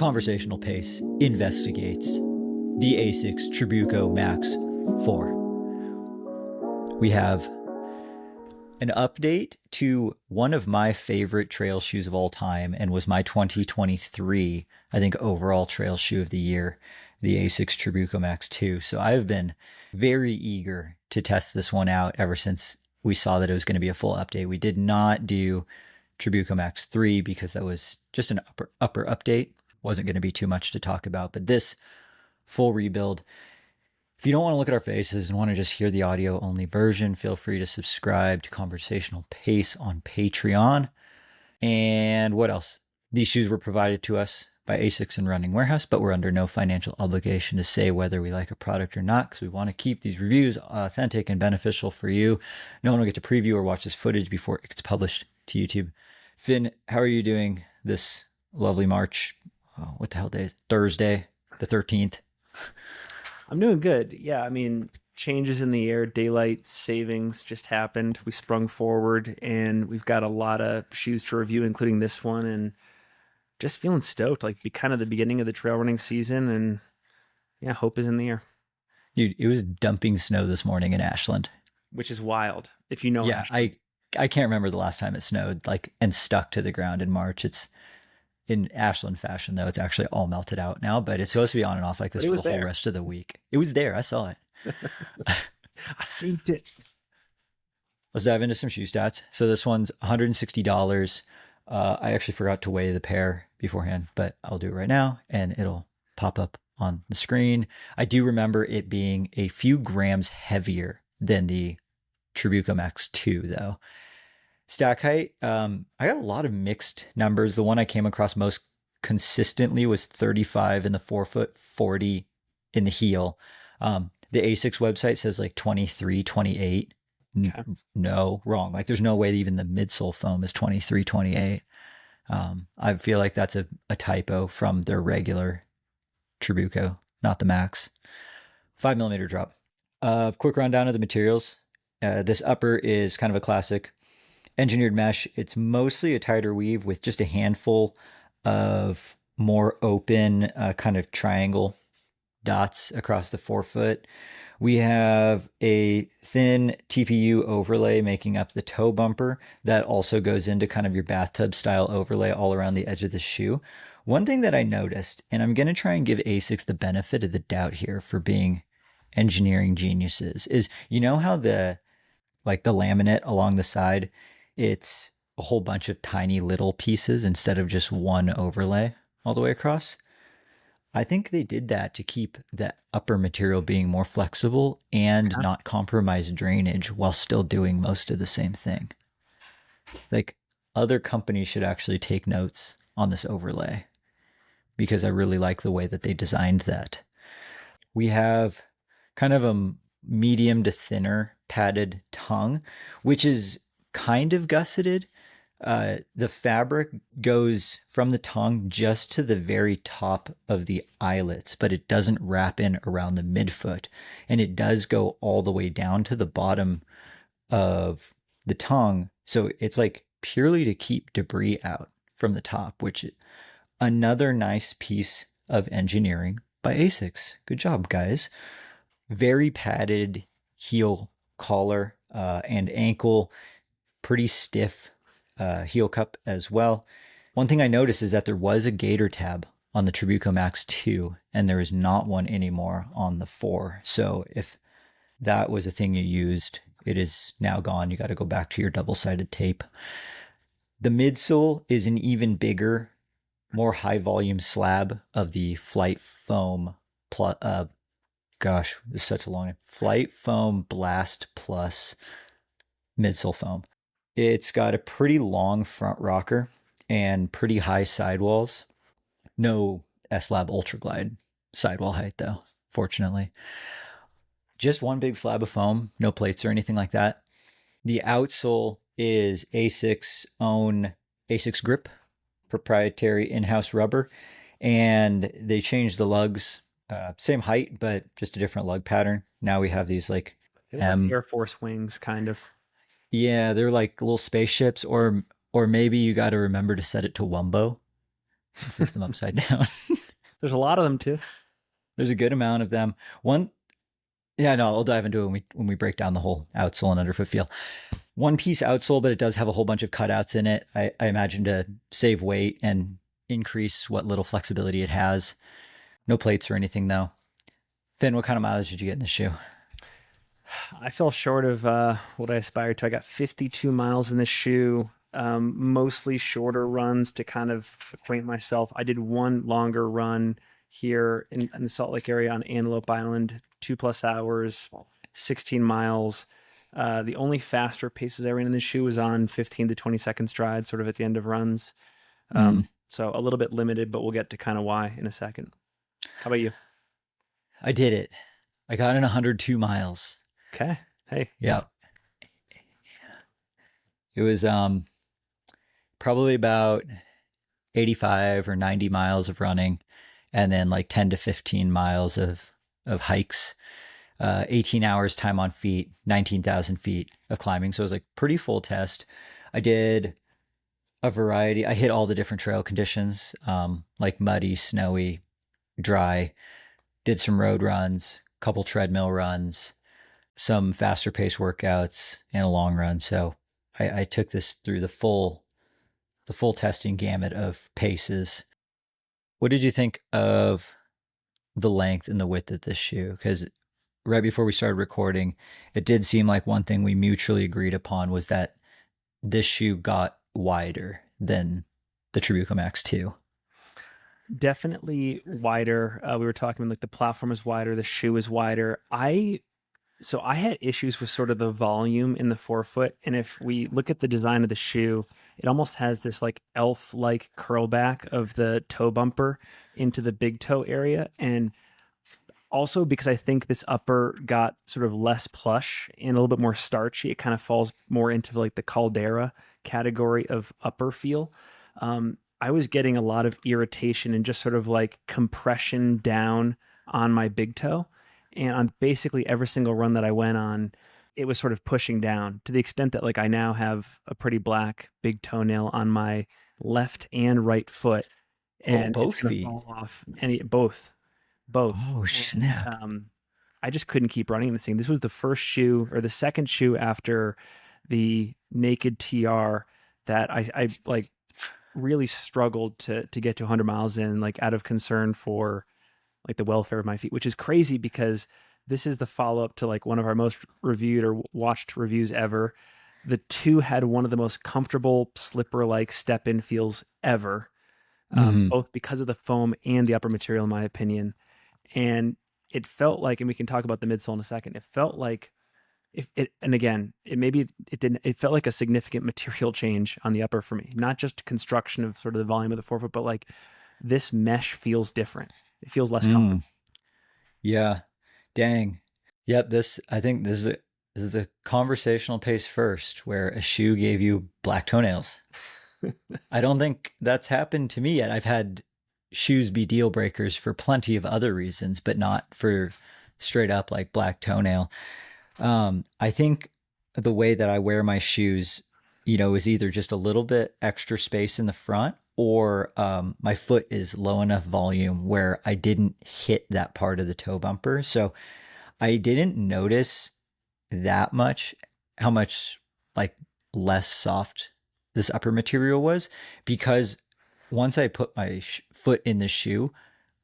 Conversational Pace investigates the Asics Trabuco Max 4. We have an update to one of my favorite trail shoes of all time and was my 2023, I think, overall trail shoe of the year, the Asics Trabuco Max 2. So I've been very eager to test this one out ever since we saw that it was going to be a full update. We did not do Trabuco Max 3 because that was just an upper update. Wasn't going to be too much to talk about, but this full rebuild, if you don't want to look at our faces and want to just hear the audio only version, feel free to subscribe to Conversational Pace on Patreon. And what else? These shoes were provided to us by Asics and Running Warehouse, but we're under no financial obligation to say whether we like a product or not, because we want to keep these reviews authentic and beneficial for you. No one will get to preview or watch this footage before it gets published to YouTube. Finn, how are you doing this lovely March? Oh, what the hell day is it? Thursday, the 13th. I'm doing good. Yeah, I mean, changes in the air, daylight savings just happened. We sprung forward and we've got a lot of shoes to review, including this one, and just feeling stoked. Like, be kind of the beginning of the trail running season, and yeah, hope is in the air. Dude, it was dumping snow this morning in Ashland. Which is wild, if you know. Yeah, Ashland. I can't remember the last time it snowed and stuck to the ground in March. It's in Ashland fashion, though. It's actually all melted out now, but it's supposed to be on and off like this for the whole rest of the week. It was there. I saw it. I synced it. Let's dive into some shoe stats. So this one's $160. I actually forgot to weigh the pair beforehand, but I'll do it right now and it'll pop up on the screen. I do remember it being a few grams heavier than the Trabuco Max 2, though. Stack height, I got a lot of mixed numbers. The one I came across most consistently was 35 in the forefoot, 40 in the heel. The Asics website says like 23, 28. Okay. No, wrong. Like there's no way even the midsole foam is 23, 28. I feel like that's a typo from their regular Trabuco, not the Max. 5mm drop. Quick rundown of the materials. This upper is kind of a classic engineered mesh. It's mostly a tighter weave with just a handful of more open kind of triangle dots across the forefoot. We have a thin TPU overlay making up the toe bumper that also goes into kind of your bathtub style overlay all around the edge of the shoe. One thing that I noticed, and I'm going to try and give Asics the benefit of the doubt here for being engineering geniuses, is you know how the laminate along the side, it's a whole bunch of tiny little pieces instead of just one overlay all the way across. I think they did that to keep the upper material being more flexible and not compromise drainage while still doing most of the same thing. Like, other companies should actually take notes on this overlay because I really like the way that they designed that. We have kind of a medium to thinner padded tongue, which is kind of gusseted. The fabric goes from the tongue just to the very top of the eyelets, but it doesn't wrap in around the midfoot, and it does go all the way down to the bottom of the tongue. So it's like purely to keep debris out from the top, which is another nice piece of engineering by Asics. Good job, guys. Very padded heel collar and ankle, pretty stiff heel cup as well. One thing I noticed is that there was a gaiter tab on the Trabuco Max 2, and there is not one anymore on the 4. So if that was a thing you used, it is now gone. You got to go back to your double-sided tape. The midsole is an even bigger, more high-volume slab of the Flight Foam gosh, this is such a long name. Flight Foam Blast Plus midsole foam. It's got a pretty long front rocker and pretty high sidewalls. No S-Lab Ultra Glide sidewall height, though, fortunately. Just one big slab of foam, no plates or anything like that. The outsole is Asics' own Asics Grip, proprietary in-house rubber, and they changed the lugs. Same height, but just a different lug pattern. Now we have these like Air Force wings, kind of. Yeah, they're like little spaceships, or maybe you got to remember to set it to Wumbo and flip them upside down. There's a lot of them too. There's a good amount of them. One, yeah, no, I'll dive into it when we break down the whole outsole and underfoot feel. One piece outsole, but it does have a whole bunch of cutouts in it. I imagine to save weight and increase what little flexibility it has. No plates or anything though. Finn, what kind of mileage did you get in the shoe? I fell short of what I aspired to. I got 52 miles in this shoe, mostly shorter runs to kind of acquaint myself. I did one longer run here in the Salt Lake area on Antelope Island, 2+ hours, 16 miles. The only faster paces I ran in this shoe was on 15 to 20 second strides, sort of at the end of runs. Mm, So a little bit limited, but we'll get to kind of why in a second. How about you? I did it. I got in 102 miles. Okay. Hey. Yeah. It was probably about 85 or 90 miles of running and then like 10 to 15 miles of hikes. 18 hours time on feet, 19,000 feet of climbing. So it was like pretty full test. I did a variety. I hit all the different trail conditions, like muddy, snowy, dry. Did some road runs, couple treadmill runs, some faster pace workouts, and a long run. So I took this through the full testing gamut of paces. What did you think of the length and the width of this shoe? Because right before we started recording, it did seem like one thing we mutually agreed upon was that this shoe got wider than the Trabuco Max 2. Definitely wider. We were talking like the platform is wider, the shoe is wider. I had issues with sort of the volume in the forefoot, and if we look at the design of the shoe, it almost has this like elf-like curl back of the toe bumper into the big toe area, and also because I think this upper got sort of less plush and a little bit more starchy. It kind of falls more into like the caldera category of upper feel. I was getting a lot of irritation and just sort of like compression down on my big toe. And on basically every single run that I went on, it was sort of pushing down to the extent that like I now have a pretty black big toenail on my left and right foot, Oh, and it's both going to feet. fall off. And both. Oh, And snap. I just couldn't keep running this thing. This was the first shoe or the second shoe after the Naked TR that I like really struggled to get to 100 miles in, like out of concern for like the welfare of my feet, which is crazy because this is the follow up to like one of our most reviewed or watched reviews ever. The two had one of the most comfortable slipper like step in feels ever, Mm-hmm. both because of the foam and the upper material, in my opinion. And it felt like, and we can talk about the midsole in a second. It felt like if it, and again, it maybe it didn't. It felt like a significant material change on the upper for me, not just construction of sort of the volume of the forefoot, but like this mesh feels different. It feels less Mm. comfortable. Yeah. Dang. Yep. I think this is the conversational pace first, where a shoe gave you black toenails. I don't think that's happened to me yet. I've had shoes be deal breakers for plenty of other reasons, but not for straight up like black toenail. I think the way that I wear my shoes, is either just a little bit extra space in the front or my foot is low enough volume where I didn't hit that part of the toe bumper. So I didn't notice that much, how much like less soft this upper material was, because once I put my foot in the shoe,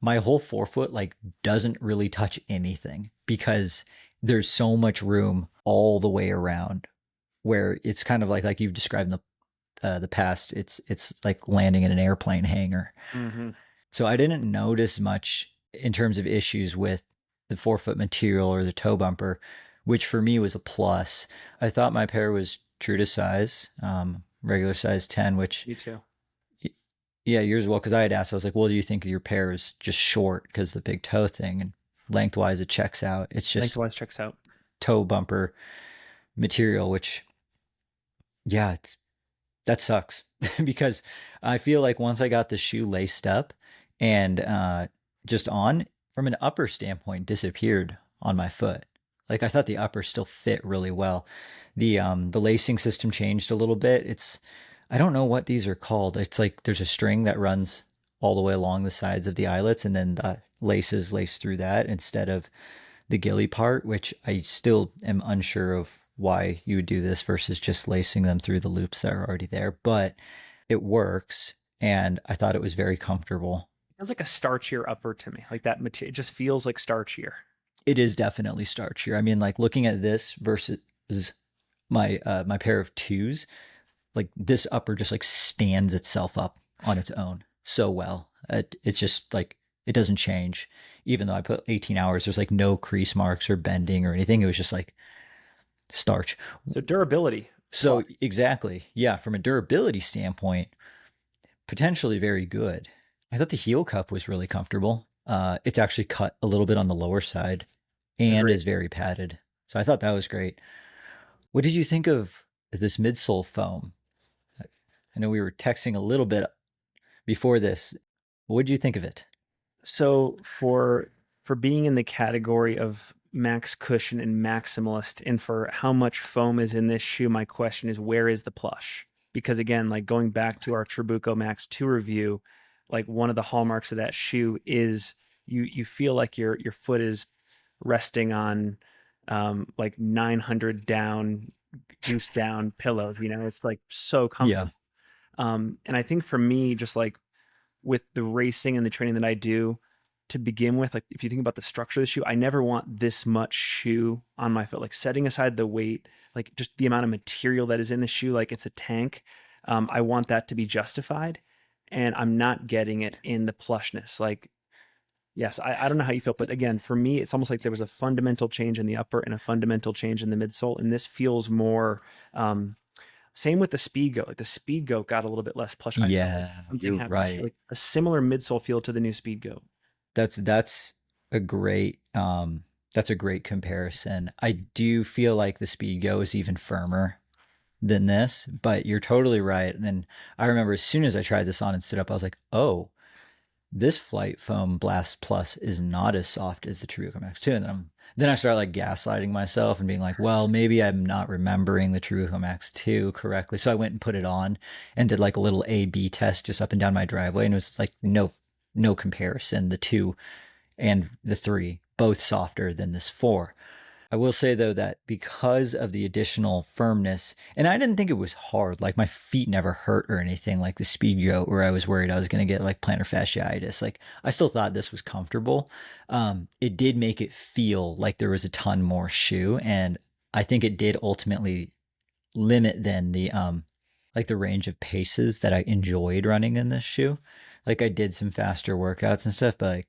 my whole forefoot like doesn't really touch anything because there's so much room all the way around where it's kind of like you've described in the past. It's like landing in an airplane hangar. Mm-hmm. So I didn't notice much in terms of issues with the forefoot material or the toe bumper, which for me was a plus. I thought my pair was true to size, regular size 10, which, Me too. yeah, yours as well. Because I had asked, I was like, well, do you think your pair is just short because the big toe thing? And lengthwise, it checks out. It's just Lengthwise checks out. toe bumper material, which, yeah, that sucks because I feel like once I got the shoe laced up and just on from an upper standpoint disappeared on my foot. Like I thought the upper still fit really well. The lacing system changed a little bit. I don't know what these are called. It's like there's a string that runs all the way along the sides of the eyelets, and then the laces lace through that instead of the gilly part, which I still am unsure of why you would do this versus just lacing them through the loops that are already there. But it works, and I thought it was very comfortable. It feels like a starchier upper to me. Like that material, it just feels like starchier. It is definitely starchier. I mean, like looking at this versus my pair of twos, like this upper just like stands itself up on its own so well. It's just like it doesn't change. Even though I put 18 hours, there's like no crease marks or bending or anything. It was just like starch. So durability So plus. exactly, yeah, from a durability standpoint, potentially very good. I thought the heel cup was really comfortable. It's actually cut a little bit on the lower side and Agreed. is very padded. So I thought that was great. What did you think of this midsole foam? I know we were texting a little bit before this. What did you think of it? So for being in the category of max cushion and maximalist, and for how much foam is in this shoe, my question is where is the plush? Because again, like going back to our Trabuco Max 2 review, like one of the hallmarks of that shoe is you feel like your foot is resting on like 900 down goose down pillows. It's like so Yeah. comfortable. And I think for me, just like with the racing and the training that I do to begin with, like if you think about the structure of the shoe, I never want this much shoe on my foot. Like setting aside the weight, like just the amount of material that is in the shoe, like it's a tank. I want that to be justified, and I'm not getting it in the plushness. Like, yes, I don't know how you feel, but again, for me, it's almost like there was a fundamental change in the upper and a fundamental change in the midsole, and this feels more. Same with the speed goat. Like the speed goat got a little bit less plush. I felt like Yeah, something you're happened here, right. like a similar midsole feel to the new speed goat. That's a great that's a great comparison. I do feel like the Speed Go is even firmer than this, but you're totally right. And I remember as soon as I tried this on and stood up, I was like, oh, this Flight Foam Blast Plus is not as soft as the Trabuco Max 2. And then I started like gaslighting myself and being like, well, maybe I'm not remembering the Trabuco Max 2 correctly. So I went and put it on and did like a little A/B test just up and down my driveway, and it was like no comparison. The 2 and the 3 both softer than this 4. I will say though that because of the additional firmness, and I didn't think it was hard, like my feet never hurt or anything like the Speed Goat where I was worried I was going to get like plantar fasciitis. Like I still thought this was comfortable. It did make it feel like there was a ton more shoe, and I think it did ultimately limit then the like the range of paces that I enjoyed running in this shoe. Like I did some faster workouts and stuff, but like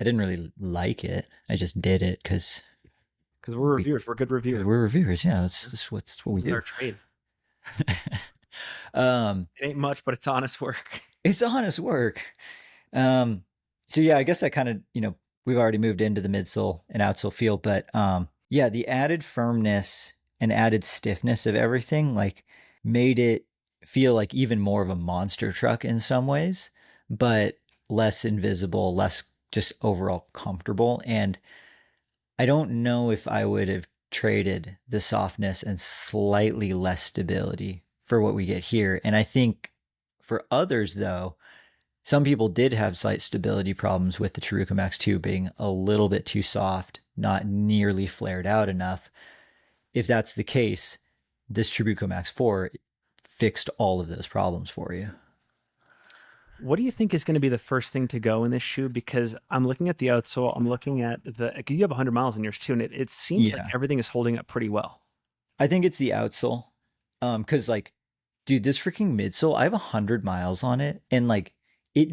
I didn't really like it. I just did it Because we're we reviewers, we're good reviewers. we're reviewers. Yeah, Yeah, that's what we this is our do. trade. um, It ain't much, but it's honest work. it's honest work. Um, so yeah, I guess that kind of we've already moved into the midsole and outsole field, but yeah, the added firmness and added stiffness of everything like made it feel like even more of a monster truck in some ways, but less invisible, less just overall comfortable. And I don't know if I would have traded the softness and slightly less stability for what we get here. And I think for others, though, some people did have slight stability problems with the Trabuco Max 2 being a little bit too soft, not nearly flared out enough. If that's the case, this Trabuco Max 4 fixed all of those problems for you. What do you think is going to be the first thing to go in this shoe? Because I'm looking at the outsole, I'm looking at because you have 100 miles in yours too, and it seems like Yeah. everything is holding up pretty well. I think it's the outsole. Cause like, dude, this freaking midsole, I have 100 miles on it, and like it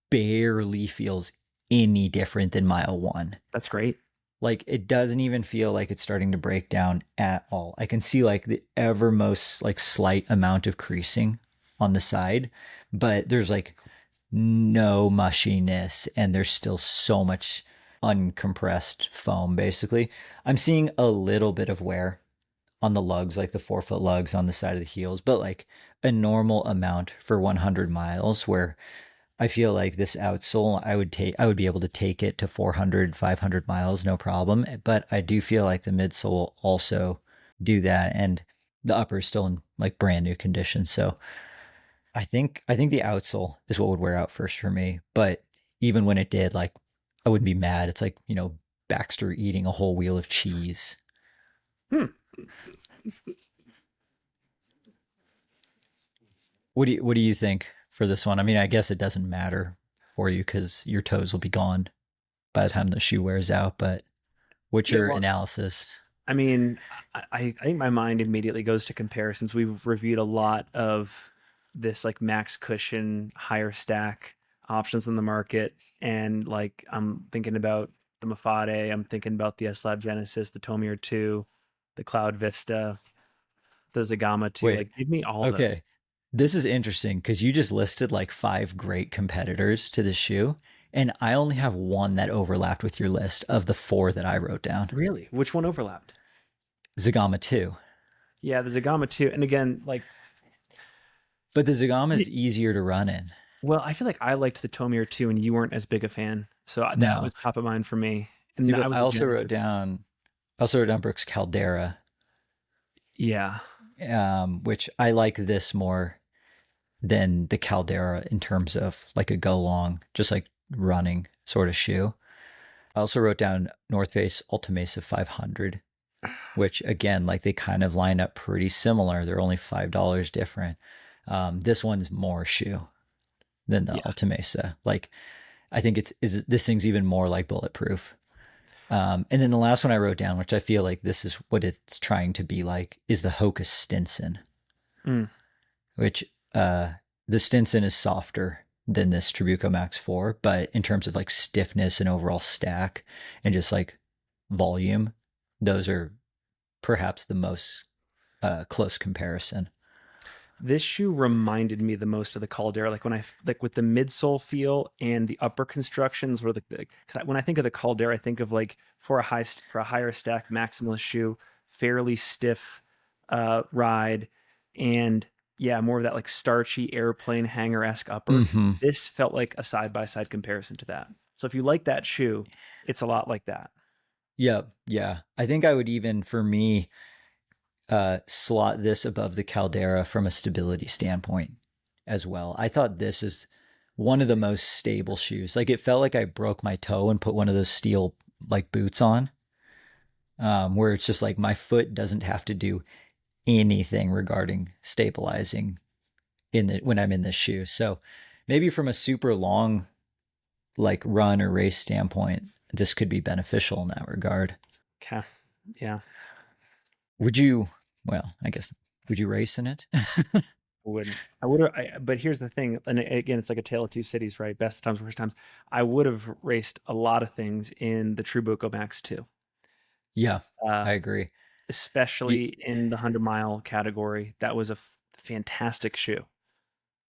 barely feels any different than mile one. That's great. Like it doesn't even feel like it's starting to break down at all. I can see like the ever most like slight amount of creasing on the side, but there's like no mushiness, and there's still so much uncompressed foam basically. I'm seeing a little bit of wear on the lugs, like the 4 foot lugs on the side of the heels, but like a normal amount for 100 miles where I feel like this outsole, I would be able to take it to 400, 500 miles, no problem. But I do feel like the midsole also do that. And the upper is still in like brand new condition. So I think the outsole is what would wear out first for me. But even when it did, like I wouldn't be mad. It's like, Baxter eating a whole wheel of cheese. Hmm. What do you think for this one? I mean, I guess it doesn't matter for you because your toes will be gone by the time the shoe wears out. But what's Yeah, your well, analysis? I mean, I think my mind immediately goes to comparisons. We've reviewed a lot of this like max cushion, higher stack options in the market, and like I'm thinking about the Mafate, I'm thinking about the S Lab Genesis, the Tomir 2, the Cloud Vista, the Zagama 2. Wait, Like, give me all those. okay. This is interesting because you just listed like five great competitors to the shoe, and I only have one that overlapped with your list of the four that I wrote down. Really? Which one overlapped? Zagama 2. Yeah, the Zagama 2. And again, like, But the Zagama is easier to run in. well, I feel like I liked the Tomir 2 and you weren't as big a fan. So that No. was top of mind for me. See, And I but was I a also wrote Genesis. down I also wrote down Brooks Caldera, Yeah. which I like this more than the Caldera in terms of like a go long, just like running sort of shoe. I also wrote down North Face Ultra Mesa 500, which again, like they kind of line up pretty similar. They're only $5 different. This one's more shoe than the Yeah. Ultra Mesa. Like I think this thing's even more like bulletproof. And then the last one I wrote down, which I feel like this is what it's trying to be like, is the Hoka Stinson, Mm. which the Stinson is softer than this Trabuco Max 4, but in terms of like stiffness and overall stack and just like volume, those are perhaps the most close comparison. This shoe reminded me the most of the Caldera, like when like with the midsole feel and the upper constructions, where when I think of the Caldera, I think of like for a higher stack maximalist shoe, fairly stiff ride, and yeah, more of that like starchy airplane hanger esque upper. Mm-hmm. This felt like a side by side comparison to that. So if you like that shoe, it's a lot like that. Yeah, yeah. I think I would even, for me, slot this above the Caldera from a stability standpoint as well. I thought this is one of the most stable shoes. Like it felt like I broke my toe and put one of those steel like boots on, where it's just like my foot doesn't have to do anything regarding stabilizing when I'm in this shoe. So maybe from a super long like run or race standpoint, this could be beneficial in that regard. Okay. Yeah. Would you? Well, I guess would you race in it? Wouldn't. I would have, but here's the thing, and again, it's like a tale of two cities, right? Best times, worst times. I would have raced a lot of things in the Trabuco Max too, Yeah, uh, I agree. especially in the 100 mile category. That was a fantastic shoe.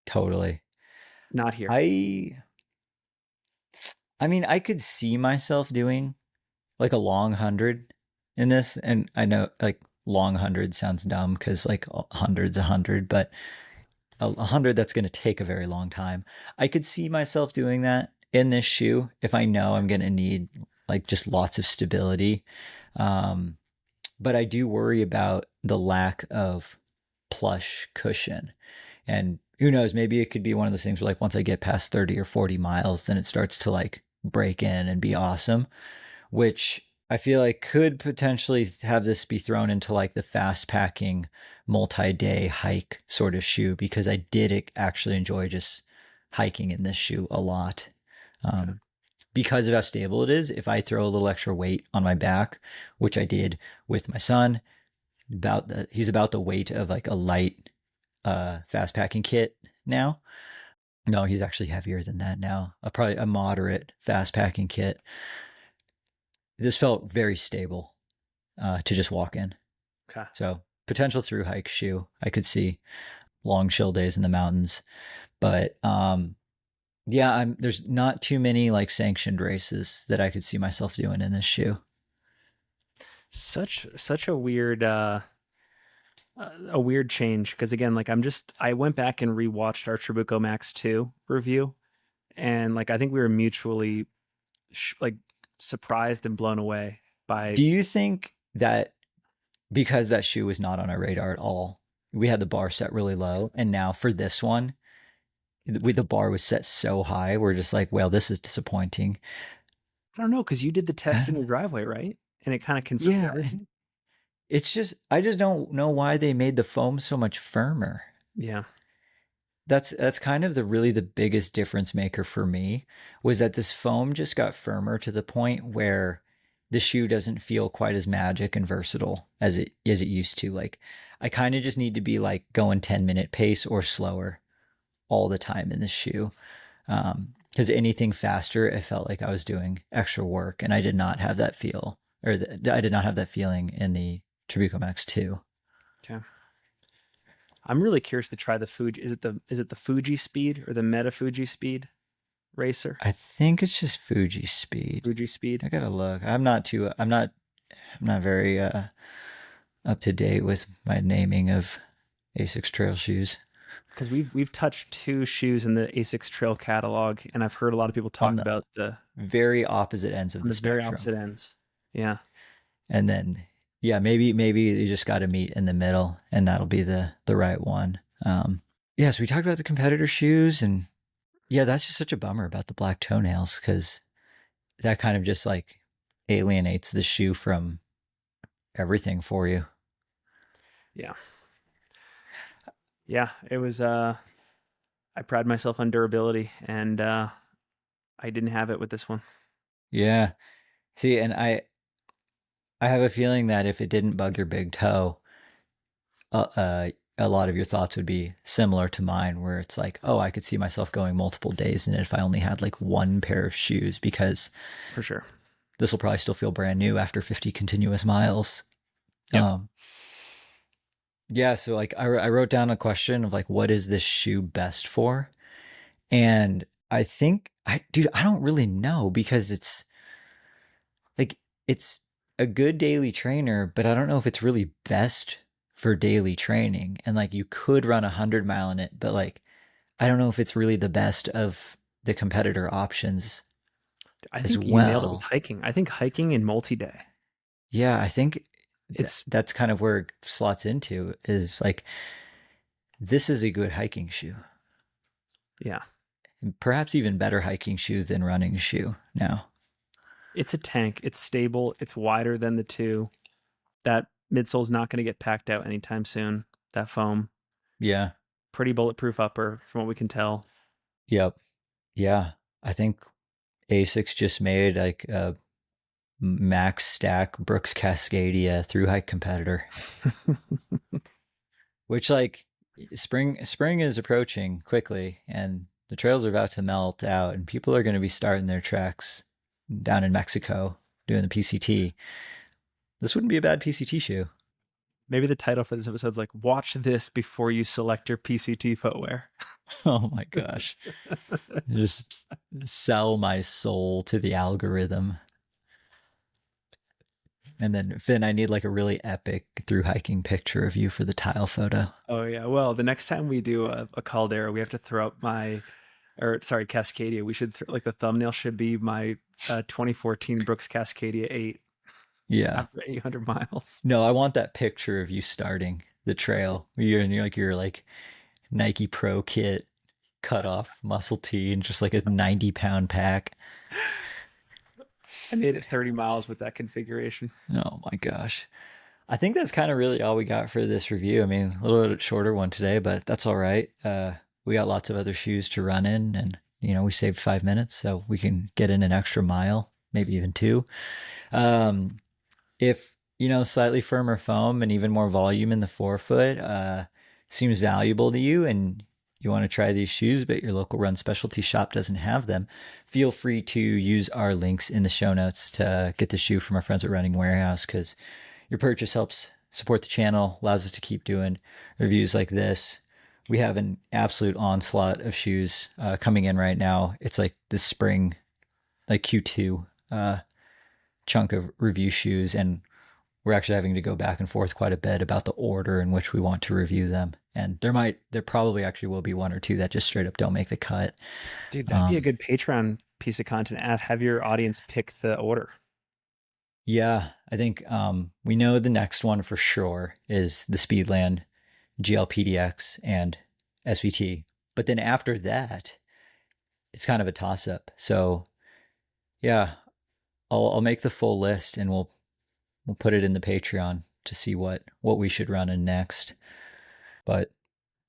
Totally. Not here. I I mean, I could see myself doing like a long 100 in this, and I know like long 100 sounds dumb because like a hundred's 100, but a 100 that's going to take a very long time. I could see myself doing that in this shoe if I know I'm going to need like just lots of stability. Um, but I do worry about the lack of plush cushion. And who knows, maybe it could be one of those things where like once I get past 30 or 40 miles, then it starts to like break in and be awesome, which I feel like could potentially have this be thrown into like the fast packing multi-day hike sort of shoe because I did actually enjoy just hiking in this shoe a lot. Okay. Um, because of how stable it is, if I throw a little extra weight on my back, which I did with my son, he's about the weight of like a light fast packing kit now. No, he's actually heavier than that now. Probably a moderate fast packing kit. This felt very stable to just walk in. Okay. So potential through hike shoe. I could see long chill days in the mountains, but yeah, there's not too many like sanctioned races that I could see myself doing in this shoe. Such a weird change because again, like I went back and rewatched our Trabuco Max 2 review, and like I think we were mutually like surprised and blown away by. Do you think that because that shoe was not on our radar at all, we had the bar set really low, and now for this one, the bar was set so high. We're just like, well, this is disappointing. I don't know, because you did the test in your driveway, right? And it kind of confirmed Yeah, everything. it's just I just don't know why they made the foam so much firmer. Yeah. That's kind of the biggest difference maker for me was that this foam just got firmer to the point where the shoe doesn't feel quite as magic and versatile as it used to. Like I kind of just need to be like going 10-minute pace or slower all the time in this shoe. Because anything faster, it felt like I was doing extra work, and I did not have that feel, I did not have that feeling in the Trabuco Max 2. Okay. I'm really curious to try the Fuji. Is it the Fuji Speed or the Meta Fuji Speed Racer? I think it's just Fuji Speed. Fuji Speed. I gotta look. I'm not very up to date with my naming of Asics trail shoes. Because we've touched two shoes in the Asics Trail catalog, and I've heard a lot of people On talk the about the very opposite ends of on the the very spectrum. opposite ends. Yeah. And then yeah, maybe you just got to meet in the middle, and that'll be the right one. Yeah, so we talked about the competitor shoes, and yeah, that's just such a bummer about the black toenails because that kind of just like alienates the shoe from everything for you. Yeah. Yeah. It was I pride myself on durability, and I didn't have it with this one. Yeah. See, and I have a feeling that if it didn't bug your big toe, a lot of your thoughts would be similar to mine, where it's like, oh, I could see myself going multiple days in it if I only had like one pair of shoes because For sure. this will probably still feel brand new after 50 continuous miles. Yep. Um, yeah, so like I wrote down a question of like, what is this shoe best for? And I think dude, I don't really know because like it's a good daily trainer, but I don't know if it's really best for daily training. And like you could run 100 mile in it, but like I don't know if it's really the best of the competitor options I as think you nailed it with well. hiking. I think hiking and multi-day. Yeah, I think It's that's kind of where it slots into is like this is a good hiking shoe. yeah. Perhaps even better hiking shoe than running shoe now. It's a tank. It's stable. It's wider than the two. That midsole's not going to get packed out anytime soon. That foam, Yeah. pretty bulletproof upper, from what we can tell. Yep. Yeah. I think Asics just made like a max stack Brooks Cascadia through hike competitor, which like spring is approaching quickly and the trails are about to melt out and people are going to be starting their treks down in Mexico doing the PCT. This wouldn't be a bad PCT shoe. Maybe the title for this episode is like, watch this before you select your PCT footwear. Oh my gosh. Just sell my soul to the algorithm. And then Finn, I need like a really epic through hiking picture of you for the tile photo. Oh, yeah. Well, the next time we do a Caldera, we have to throw up or sorry, Cascadia. We should, like, the thumbnail should be my 2014 Brooks Cascadia 8 Yeah. after 800 miles. No, I want that picture of you starting the trail. You're in your like Nike Pro kit, cut off muscle tee, and just like a 90-pound pack. I made it 30 miles with that configuration. Oh my gosh. I think that's kind of really all we got for this review. I mean, a little bit shorter one today, but that's all right. We got lots of other shoes to run in, and we saved 5 minutes, so we can get in an extra mile, maybe even two. Um, if slightly firmer foam and even more volume in the forefoot seems valuable to you, and you want to try these shoes, but your local run specialty shop doesn't have them, feel free to use our links in the show notes to get the shoe from our friends at Running Warehouse because your purchase helps support the channel, allows us to keep doing reviews like this. We have an absolute onslaught of shoes coming in right now. It's like this spring, like Q2 chunk of review shoes, and we're actually having to go back and forth quite a bit about the order in which we want to review them. And there probably actually will be one or two that just straight up don't make the cut. Dude, that'd be a good Patreon piece of content. Have your audience pick the order. Yeah, I think we know the next one for sure is the Speedland GLPDX and SVT. But then after that, it's kind of a toss up. So yeah, I'll make the full list and we'll put it in the Patreon to see what we should run in next. But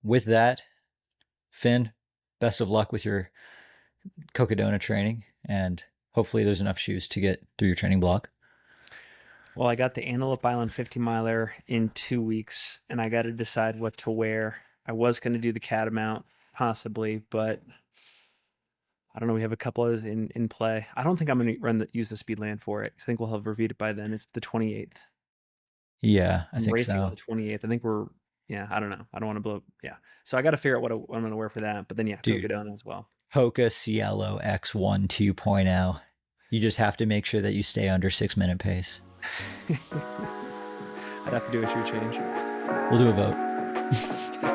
with that, Finn, best of luck with your Cocodona training, and hopefully there's enough shoes to get through your training block. Well, I got the Antelope Island 50 miler in 2 weeks, and I got to decide what to wear. I was going to do the Catamount, possibly, but I don't know. We have a couple of in play. I don't think I'm going to use the Speedland for it. I think we'll have reviewed it by then. It's the 28th. Yeah, I I'm think racing on so. the 28th. I think yeah, I don't know. I don't want to blow. Yeah. So I got to figure out what I'm going to wear for that. But then, yeah, Dude, Cocodona as well. Hoka Cielo X1 2.0. You just have to make sure that you stay under 6 minute pace. I'd have to do a shoe change. We'll do a vote.